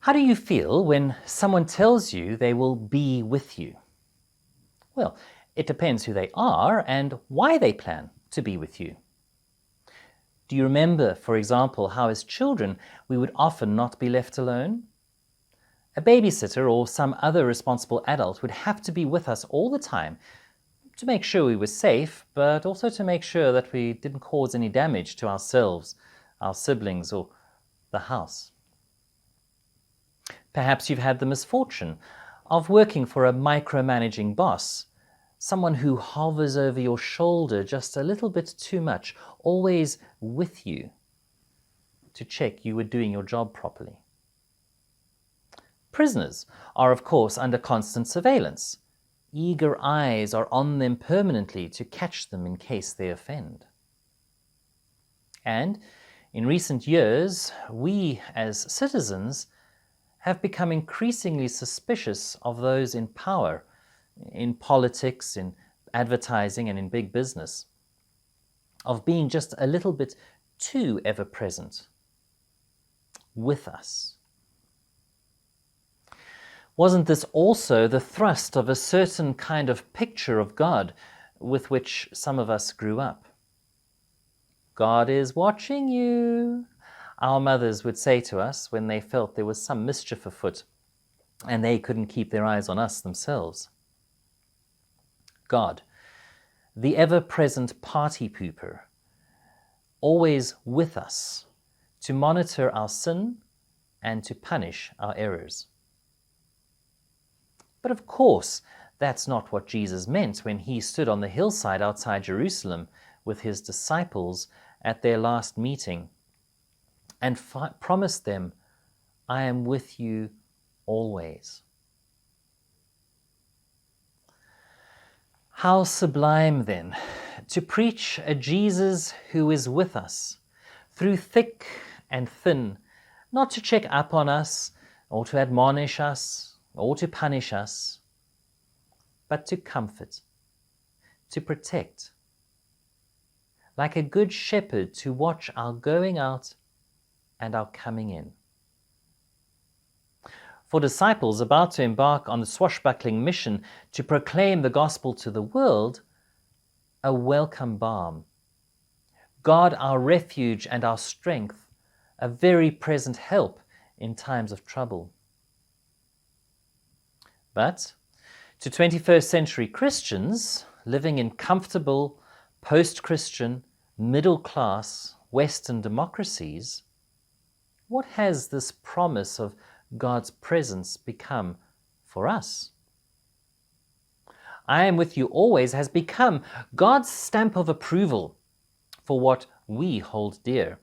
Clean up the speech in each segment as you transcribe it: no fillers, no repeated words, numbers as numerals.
How do you feel when someone tells you they will be with you? Well, it depends who they are and why they plan to be with you. Do you remember, for example, how as children we would often not be left alone? A babysitter or some other responsible adult would have to be with us all the time to make sure we were safe, but also to make sure that we didn't cause any damage to ourselves, our siblings, or the house. Perhaps you've had the misfortune of working for a micromanaging boss, someone who hovers over your shoulder just a little bit too much, always with you to check you were doing your job properly. Prisoners are, of course, under constant surveillance. Eager eyes are on them permanently to catch them in case they offend. And in recent years, we as citizens have become increasingly suspicious of those in power, in politics, in advertising, and in big business, of being just a little bit too ever-present with us. Wasn't this also the thrust of a certain kind of picture of God with which some of us grew up? God is watching you, our mothers would say to us when they felt there was some mischief afoot and they couldn't keep their eyes on us themselves. God, the ever-present party pooper, always with us to monitor our sin and to punish our errors. But of course, that's not what Jesus meant when he stood on the hillside outside Jerusalem with his disciples at their last meeting and promised them, "I am with you always." How sublime, then, to preach a Jesus who is with us through thick and thin, not to check up on us or to admonish us or to punish us, but to comfort, to protect, like a good shepherd to watch our going out and our coming in. For disciples about to embark on the swashbuckling mission to proclaim the gospel to the world, a welcome balm. God, our refuge and our strength, a very present help in times of trouble. But to 21st century Christians living in comfortable, post-Christian, middle-class Western democracies, what has this promise of God's presence become for us? "I am with you always" has become God's stamp of approval for what we hold dear.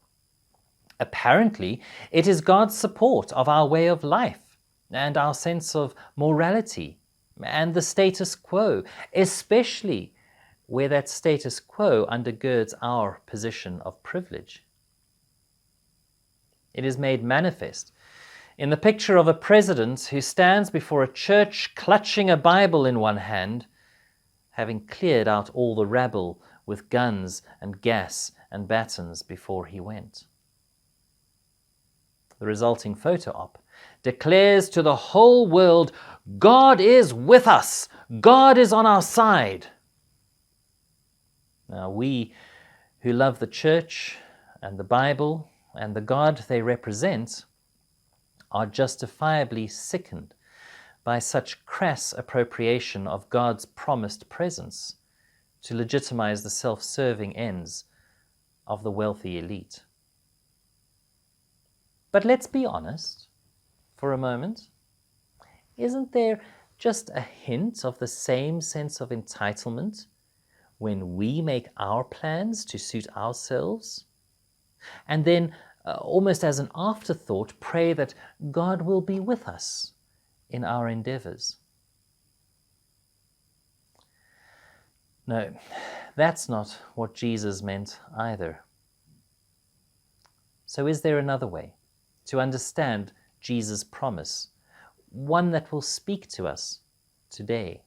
Apparently, it is God's support of our way of life and our sense of morality and the status quo, especially where that status quo undergirds our position of privilege. It is made manifest in the picture of a president who stands before a church clutching a Bible in one hand, having cleared out all the rabble with guns and gas and batons before he went. The resulting photo op declares to the whole world, God is with us, God is on our side. Now we who love the church and the Bible and the God they represent are justifiably sickened by such crass appropriation of God's promised presence to legitimize the self-serving ends of the wealthy elite. But let's be honest for a moment. Isn't there just a hint of the same sense of entitlement when we make our plans to suit ourselves? And then, almost as an afterthought, pray that God will be with us in our endeavors. No, that's not what Jesus meant either. So is there another way to understand Jesus' promise, one that will speak to us today?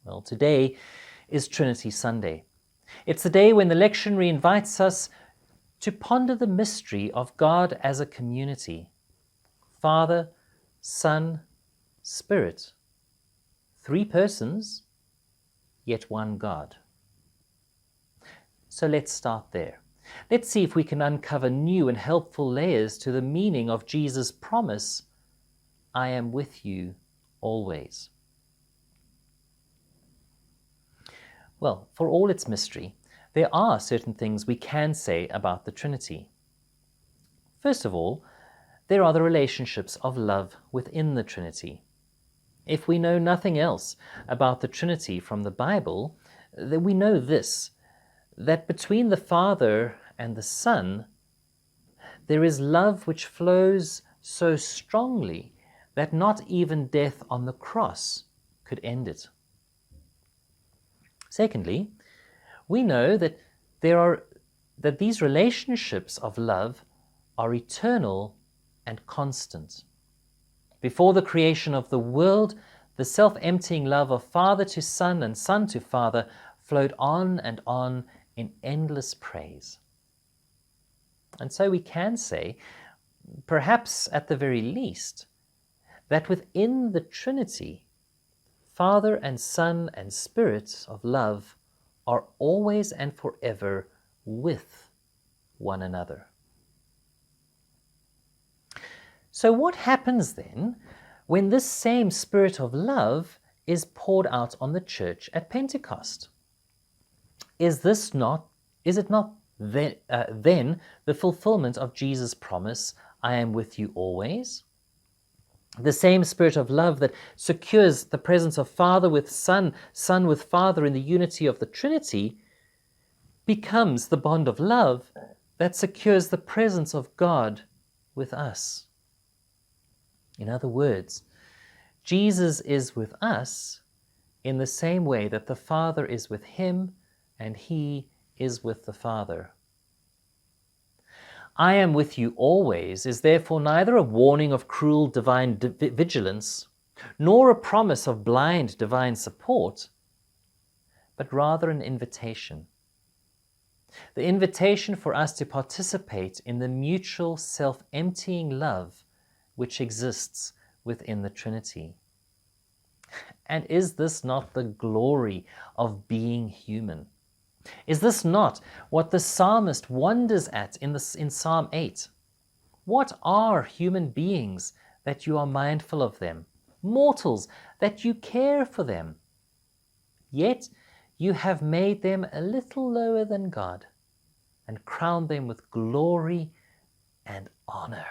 Well, today is Trinity Sunday. It's the day when the lectionary invites us to ponder the mystery of God as a community, Father, Son, Spirit. 3 persons, yet one God. So let's start there. Let's see if we can uncover new and helpful layers to the meaning of Jesus' promise, I am with you always. Well, for all its mystery, there are certain things we can say about the Trinity. First of all, there are the relationships of love within the Trinity. If we know nothing else about the Trinity from the Bible, then we know this, that between the Father and the Son, there is love which flows so strongly that not even death on the cross could end it. Secondly, we know that these relationships of love are eternal and constant. Before the creation of the world, the self-emptying love of Father to Son and Son to Father flowed on and on in endless praise. And so we can say, perhaps at the very least, that within the Trinity, Father and Son and Spirit of love are always and forever with one another. So what happens then when this same Spirit of love is poured out on the church at Pentecost? Is it not then the fulfillment of Jesus' promise, I am with you always? The same Spirit of love that secures the presence of Father with Son, Son with Father in the unity of the Trinity, becomes the bond of love that secures the presence of God with us. In other words, Jesus is with us in the same way that the Father is with him and he is with the Father. I am with you always is therefore neither a warning of cruel divine vigilance, nor a promise of blind divine support, but rather an invitation. The invitation for us to participate in the mutual self-emptying love which exists within the Trinity. And is this not the glory of being human? Is this not what the psalmist wonders at in Psalm 8? What are human beings that you are mindful of them? Mortals that you care for them? Yet you have made them a little lower than God and crowned them with glory and honor.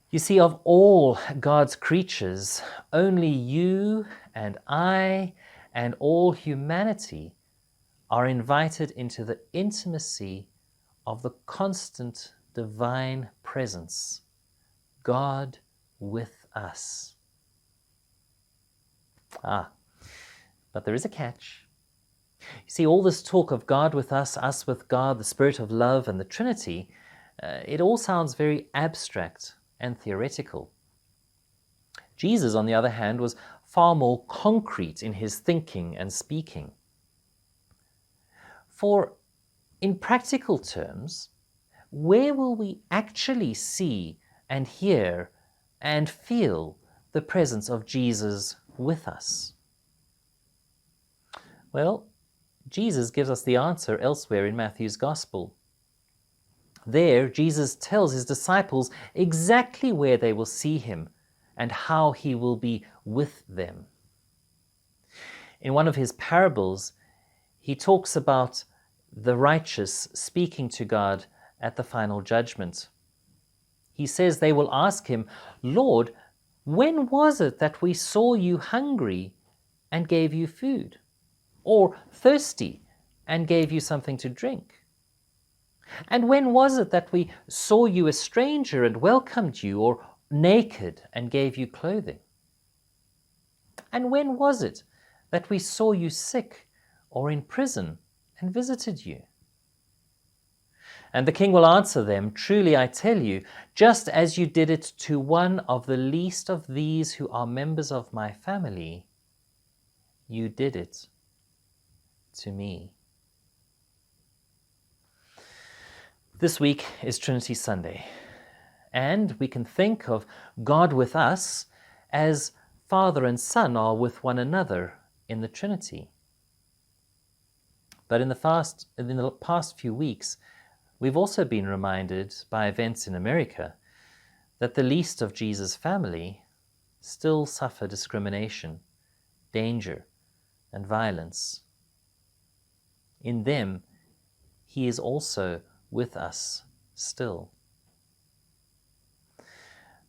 You see, of all God's creatures, only you and I and all humanity are invited into the intimacy of the constant divine presence, God with us. But there is a catch. You see, all this talk of God with us with God, the Spirit of love, and the Trinity, it all sounds very abstract and theoretical. Jesus, on the other hand, was far more concrete in his thinking and speaking. For in practical terms, where will we actually see and hear and feel the presence of Jesus with us? Well, Jesus gives us the answer elsewhere in Matthew's Gospel. There, Jesus tells his disciples exactly where they will see him and how he will be with them. In one of his parables, he talks about the righteous speaking to God at the final judgment. He says they will ask him, Lord, when was it that we saw you hungry and gave you food, or thirsty and gave you something to drink? And when was it that we saw you a stranger and welcomed you, or naked and gave you clothing? And when was it that we saw you sick or in prison and visited you? And the king will answer them, Truly I tell you, just as you did it to one of the least of these who are members of my family, you did it to me. This week is Trinity Sunday, And we can think of God with us as Father and Son are with one another in the Trinity. But in the past few weeks, we've also been reminded by events in America that the least of Jesus' family still suffer discrimination, danger, and violence. In them, he is also with us still.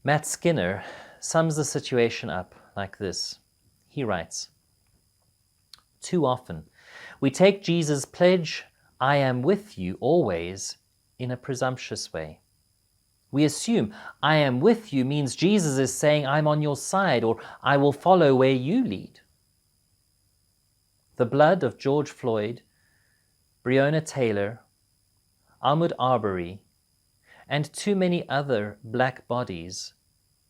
Matt Skinner sums the situation up like this. He writes, "Too often, we take Jesus' pledge, 'I am with you always,' in a presumptuous way. We assume 'I am with you' means Jesus is saying 'I'm on your side' or 'I will follow where you lead.' The blood of George Floyd, Breonna Taylor, Ahmaud Arbery, and too many other black bodies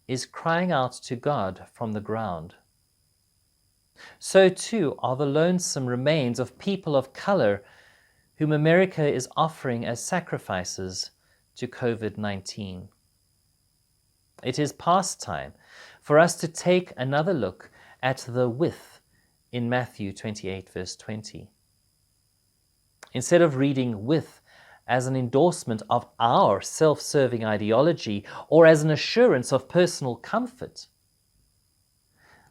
is crying out to God from the ground. So too are the lonesome remains of people of color whom America is offering as sacrifices to COVID-19. It is past time for us to take another look at the with in Matthew 28, verse 20. Instead of reading with as an endorsement of our self-serving ideology or as an assurance of personal comfort,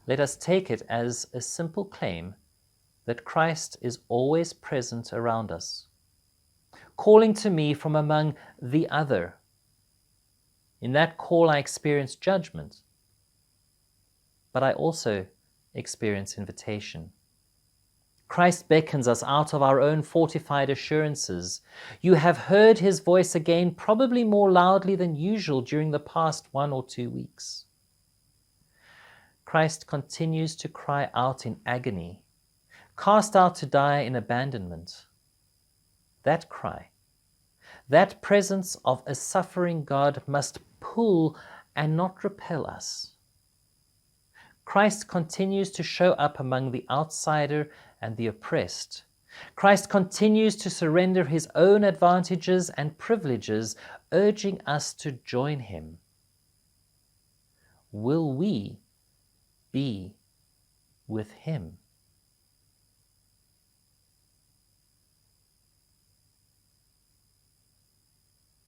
let us take it as a simple claim that Christ is always present around us, calling to me from among the other. In that call, I experience judgment, but I also experience invitation. Christ beckons us out of our own fortified assurances. You have heard his voice again, probably more loudly than usual during the past 1 or 2 weeks. Christ continues to cry out in agony, cast out to die in abandonment. That cry, that presence of a suffering God must pull and not repel us. Christ continues to show up among the outsider and the oppressed. Christ continues to surrender his own advantages and privileges, urging us to join him. Will we be with him?